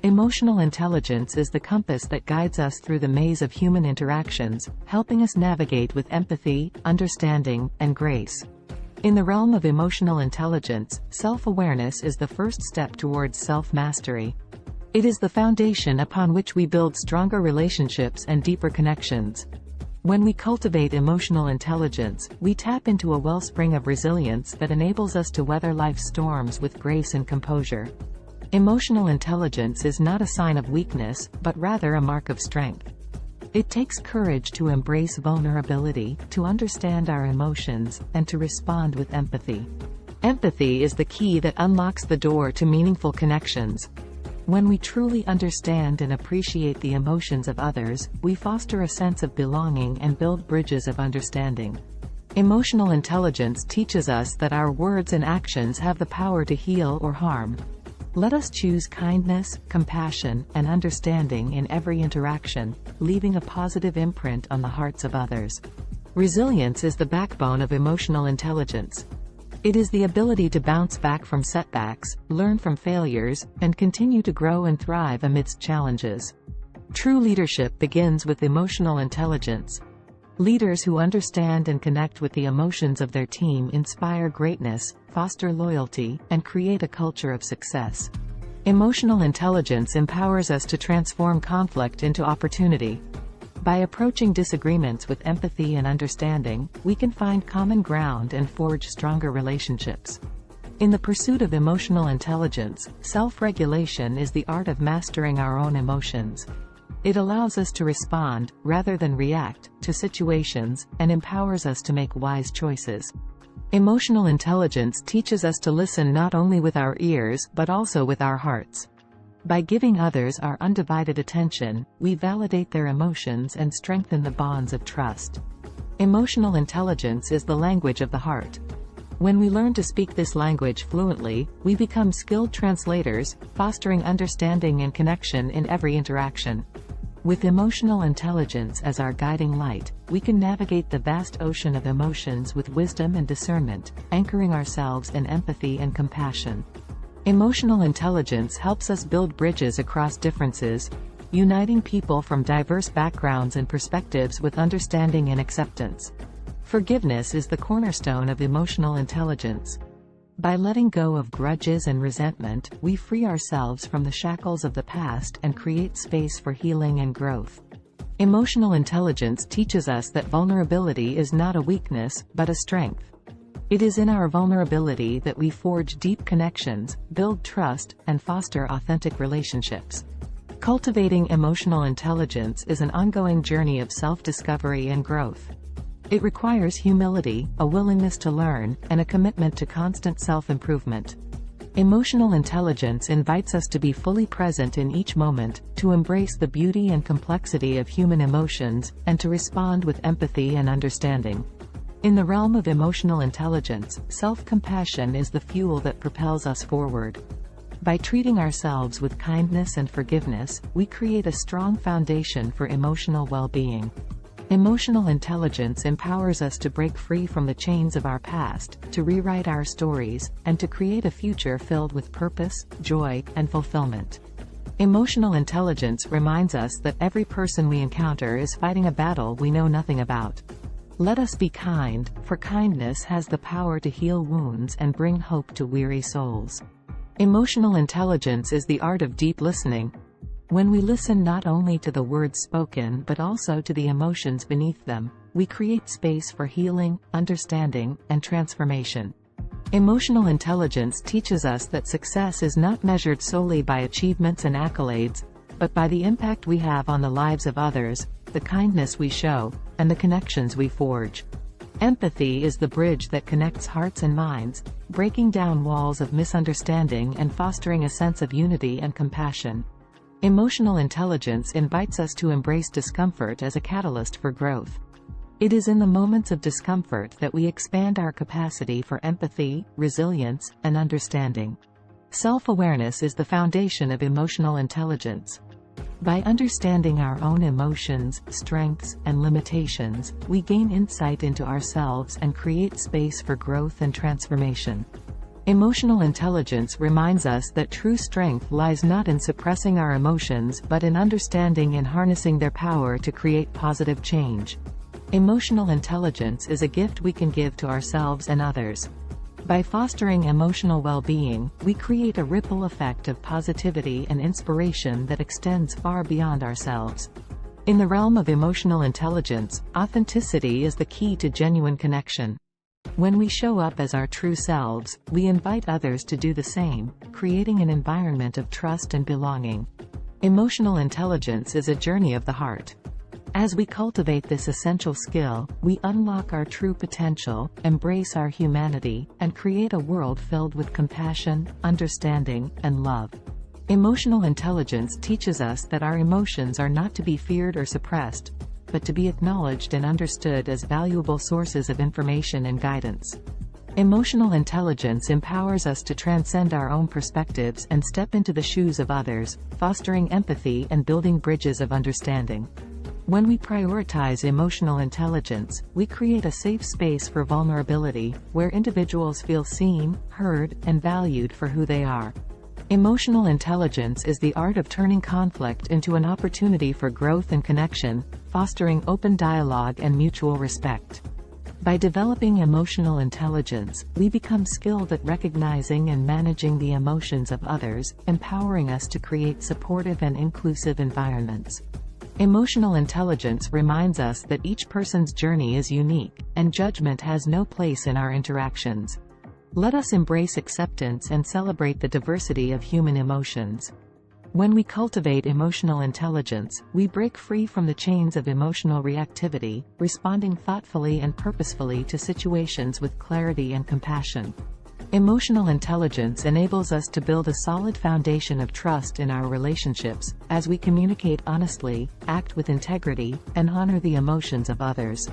Emotional intelligence is the compass that guides us through the maze of human interactions, helping us navigate with empathy, understanding, and grace. In the realm of emotional intelligence, self-awareness is the first step towards self-mastery. It is the foundation upon which we build stronger relationships and deeper connections. When we cultivate emotional intelligence, we tap into a wellspring of resilience that enables us to weather life's storms with grace and composure. Emotional intelligence is not a sign of weakness, but rather a mark of strength. It takes courage to embrace vulnerability, to understand our emotions, and to respond with empathy. Empathy is the key that unlocks the door to meaningful connections. When we truly understand and appreciate the emotions of others, we foster a sense of belonging and build bridges of understanding. Emotional intelligence teaches us that our words and actions have the power to heal or harm. Let us choose kindness, compassion, and understanding in every interaction, leaving a positive imprint on the hearts of others. Resilience is the backbone of emotional intelligence. It is the ability to bounce back from setbacks, learn from failures, and continue to grow and thrive amidst challenges. True leadership begins with emotional intelligence. Leaders who understand and connect with the emotions of their team inspire greatness, foster loyalty, and create a culture of success. Emotional intelligence empowers us to transform conflict into opportunity. By approaching disagreements with empathy and understanding, we can find common ground and forge stronger relationships. In the pursuit of emotional intelligence, self-regulation is the art of mastering our own emotions. It allows us to respond, rather than react, to situations, and empowers us to make wise choices. Emotional intelligence teaches us to listen not only with our ears, but also with our hearts. By giving others our undivided attention, we validate their emotions and strengthen the bonds of trust. Emotional intelligence is the language of the heart. When we learn to speak this language fluently, we become skilled translators, fostering understanding and connection in every interaction. With emotional intelligence as our guiding light, we can navigate the vast ocean of emotions with wisdom and discernment, anchoring ourselves in empathy and compassion. Emotional intelligence helps us build bridges across differences, uniting people from diverse backgrounds and perspectives with understanding and acceptance. Forgiveness is the cornerstone of emotional intelligence. By letting go of grudges and resentment, we free ourselves from the shackles of the past and create space for healing and growth. Emotional intelligence teaches us that vulnerability is not a weakness, but a strength. It is in our vulnerability that we forge deep connections, build trust, and foster authentic relationships. Cultivating emotional intelligence is an ongoing journey of self-discovery and growth. It requires humility, a willingness to learn, and a commitment to constant self-improvement. Emotional intelligence invites us to be fully present in each moment, to embrace the beauty and complexity of human emotions, and to respond with empathy and understanding. In the realm of emotional intelligence, self-compassion is the fuel that propels us forward. By treating ourselves with kindness and forgiveness, we create a strong foundation for emotional well-being. Emotional intelligence empowers us to break free from the chains of our past, to rewrite our stories, and to create a future filled with purpose, joy, and fulfillment. Emotional intelligence reminds us that every person we encounter is fighting a battle we know nothing about. Let us be kind, for kindness has the power to heal wounds and bring hope to weary souls. Emotional intelligence is the art of deep listening. When we listen not only to the words spoken but also to the emotions beneath them, we create space for healing, understanding, and transformation. Emotional intelligence teaches us that success is not measured solely by achievements and accolades, but by the impact we have on the lives of others, the kindness we show, and the connections we forge. Empathy is the bridge that connects hearts and minds, breaking down walls of misunderstanding and fostering a sense of unity and compassion. Emotional intelligence invites us to embrace discomfort as a catalyst for growth. It is in the moments of discomfort that we expand our capacity for empathy, resilience, and understanding. Self-awareness is the foundation of emotional intelligence. By understanding our own emotions, strengths, and limitations, we gain insight into ourselves and create space for growth and transformation. Emotional intelligence reminds us that true strength lies not in suppressing our emotions but in understanding and harnessing their power to create positive change. Emotional intelligence is a gift we can give to ourselves and others. By fostering emotional well-being, we create a ripple effect of positivity and inspiration that extends far beyond ourselves. In the realm of emotional intelligence, authenticity is the key to genuine connection. When we show up as our true selves, we invite others to do the same, creating an environment of trust and belonging. Emotional intelligence is a journey of the heart. As we cultivate this essential skill, we unlock our true potential, embrace our humanity, and create a world filled with compassion, understanding, and love. Emotional intelligence teaches us that our emotions are not to be feared or suppressed, but to be acknowledged and understood as valuable sources of information and guidance. Emotional intelligence empowers us to transcend our own perspectives and step into the shoes of others, fostering empathy and building bridges of understanding. When we prioritize emotional intelligence, we create a safe space for vulnerability, where individuals feel seen, heard, and valued for who they are. Emotional intelligence is the art of turning conflict into an opportunity for growth and connection, fostering open dialogue and mutual respect. By developing emotional intelligence, we become skilled at recognizing and managing the emotions of others, empowering us to create supportive and inclusive environments. Emotional intelligence reminds us that each person's journey is unique, and judgment has no place in our interactions. Let us embrace acceptance and celebrate the diversity of human emotions. When we cultivate emotional intelligence, we break free from the chains of emotional reactivity, responding thoughtfully and purposefully to situations with clarity and compassion. Emotional intelligence enables us to build a solid foundation of trust in our relationships, as we communicate honestly, act with integrity, and honor the emotions of others.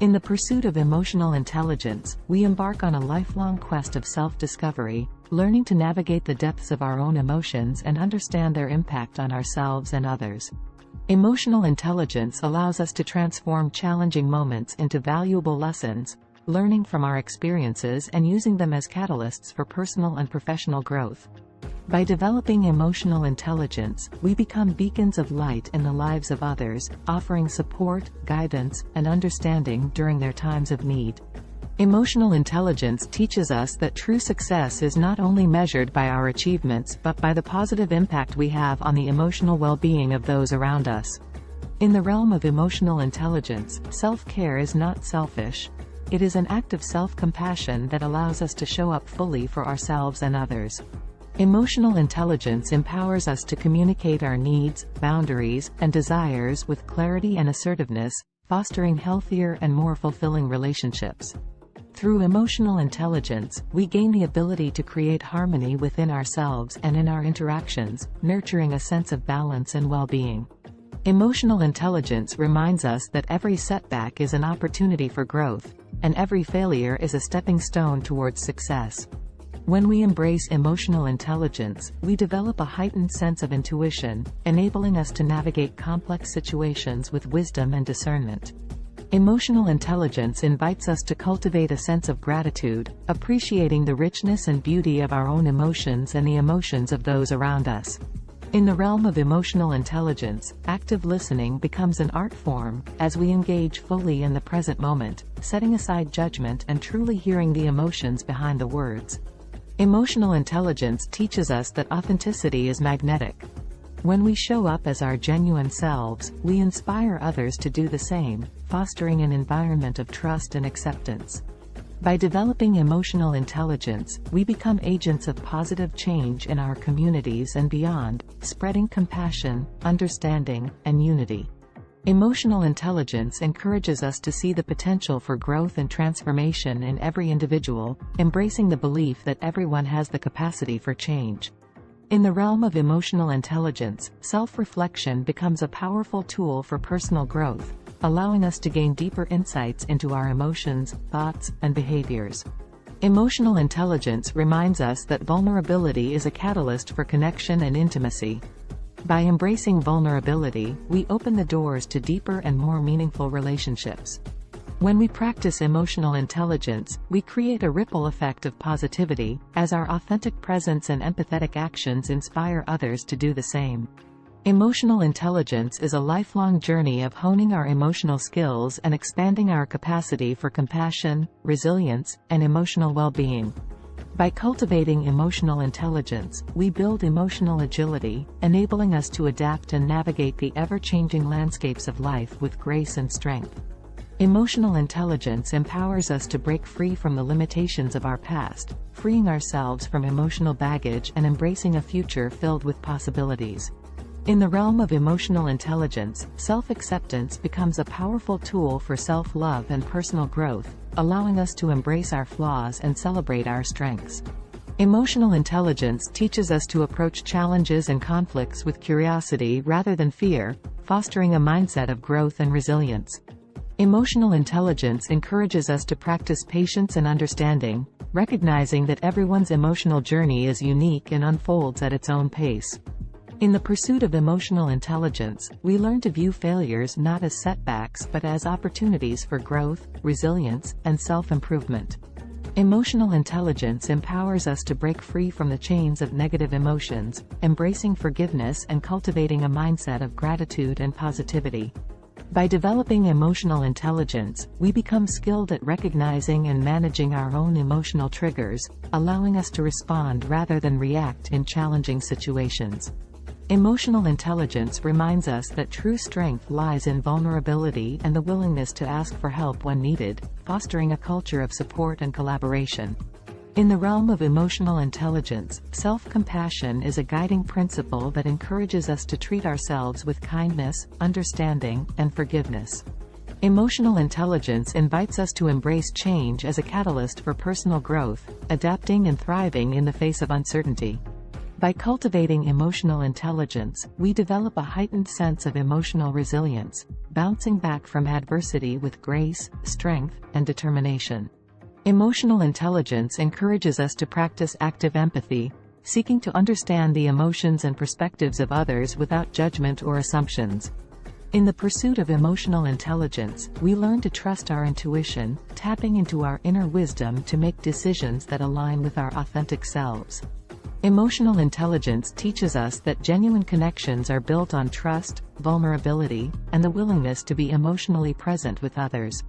In the pursuit of emotional intelligence, we embark on a lifelong quest of self-discovery, learning to navigate the depths of our own emotions and understand their impact on ourselves and others. Emotional intelligence allows us to transform challenging moments into valuable lessons, learning from our experiences and using them as catalysts for personal and professional growth. By developing emotional intelligence, we become beacons of light in the lives of others, offering support, guidance, and understanding during their times of need. Emotional intelligence teaches us that true success is not only measured by our achievements but by the positive impact we have on the emotional well-being of those around us. In the realm of emotional intelligence, self-care is not selfish. It is an act of self-compassion that allows us to show up fully for ourselves and others. Emotional intelligence empowers us to communicate our needs, boundaries, and desires with clarity and assertiveness, fostering healthier and more fulfilling relationships. Through emotional intelligence, we gain the ability to create harmony within ourselves and in our interactions, nurturing a sense of balance and well-being. Emotional intelligence reminds us that every setback is an opportunity for growth, and every failure is a stepping stone towards success. When we embrace emotional intelligence, we develop a heightened sense of intuition, enabling us to navigate complex situations with wisdom and discernment. Emotional intelligence invites us to cultivate a sense of gratitude, appreciating the richness and beauty of our own emotions and the emotions of those around us. In the realm of emotional intelligence, active listening becomes an art form, as we engage fully in the present moment, setting aside judgment and truly hearing the emotions behind the words. Emotional intelligence teaches us that authenticity is magnetic. When we show up as our genuine selves, we inspire others to do the same, fostering an environment of trust and acceptance. By developing emotional intelligence, we become agents of positive change in our communities and beyond, spreading compassion, understanding, and unity. Emotional intelligence encourages us to see the potential for growth and transformation in every individual, embracing the belief that everyone has the capacity for change. In the realm of emotional intelligence, self-reflection becomes a powerful tool for personal growth, allowing us to gain deeper insights into our emotions, thoughts, and behaviors. Emotional intelligence reminds us that vulnerability is a catalyst for connection and intimacy. By embracing vulnerability, we open the doors to deeper and more meaningful relationships. When we practice emotional intelligence, we create a ripple effect of positivity, as our authentic presence and empathetic actions inspire others to do the same. Emotional intelligence is a lifelong journey of honing our emotional skills and expanding our capacity for compassion, resilience, and emotional well-being. By cultivating emotional intelligence, we build emotional agility, enabling us to adapt and navigate the ever-changing landscapes of life with grace and strength. Emotional intelligence empowers us to break free from the limitations of our past, freeing ourselves from emotional baggage and embracing a future filled with possibilities. In the realm of emotional intelligence, self-acceptance becomes a powerful tool for self-love and personal growth, allowing us to embrace our flaws and celebrate our strengths. Emotional intelligence teaches us to approach challenges and conflicts with curiosity rather than fear, fostering a mindset of growth and resilience. Emotional intelligence encourages us to practice patience and understanding, recognizing that everyone's emotional journey is unique and unfolds at its own pace. In the pursuit of emotional intelligence, we learn to view failures not as setbacks but as opportunities for growth, resilience, and self-improvement. Emotional intelligence empowers us to break free from the chains of negative emotions, embracing forgiveness and cultivating a mindset of gratitude and positivity. By developing emotional intelligence, we become skilled at recognizing and managing our own emotional triggers, allowing us to respond rather than react in challenging situations. Emotional intelligence reminds us that true strength lies in vulnerability and the willingness to ask for help when needed, fostering a culture of support and collaboration. In the realm of emotional intelligence, self-compassion is a guiding principle that encourages us to treat ourselves with kindness, understanding, and forgiveness. Emotional intelligence invites us to embrace change as a catalyst for personal growth, adapting and thriving in the face of uncertainty. By cultivating emotional intelligence, we develop a heightened sense of emotional resilience, bouncing back from adversity with grace, strength, and determination. Emotional intelligence encourages us to practice active empathy, seeking to understand the emotions and perspectives of others without judgment or assumptions. In the pursuit of emotional intelligence, we learn to trust our intuition, tapping into our inner wisdom to make decisions that align with our authentic selves. Emotional intelligence teaches us that genuine connections are built on trust, vulnerability, and the willingness to be emotionally present with others.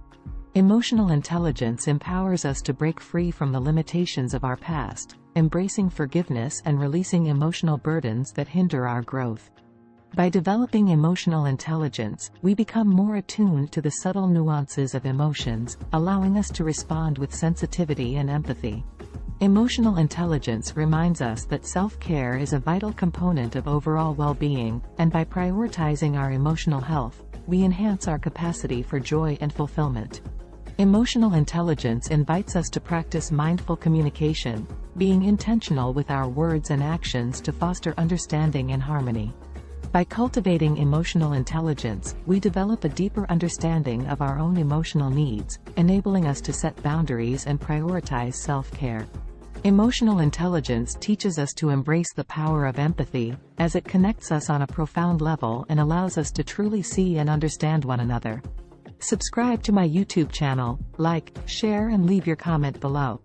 Emotional intelligence empowers us to break free from the limitations of our past, embracing forgiveness and releasing emotional burdens that hinder our growth. By developing emotional intelligence, we become more attuned to the subtle nuances of emotions, allowing us to respond with sensitivity and empathy. Emotional intelligence reminds us that self-care is a vital component of overall well-being, and by prioritizing our emotional health, we enhance our capacity for joy and fulfillment. Emotional intelligence invites us to practice mindful communication, being intentional with our words and actions to foster understanding and harmony. By cultivating emotional intelligence, we develop a deeper understanding of our own emotional needs, enabling us to set boundaries and prioritize self-care. Emotional intelligence teaches us to embrace the power of empathy, as it connects us on a profound level and allows us to truly see and understand one another. Subscribe to my YouTube channel, like, share and leave your comment below.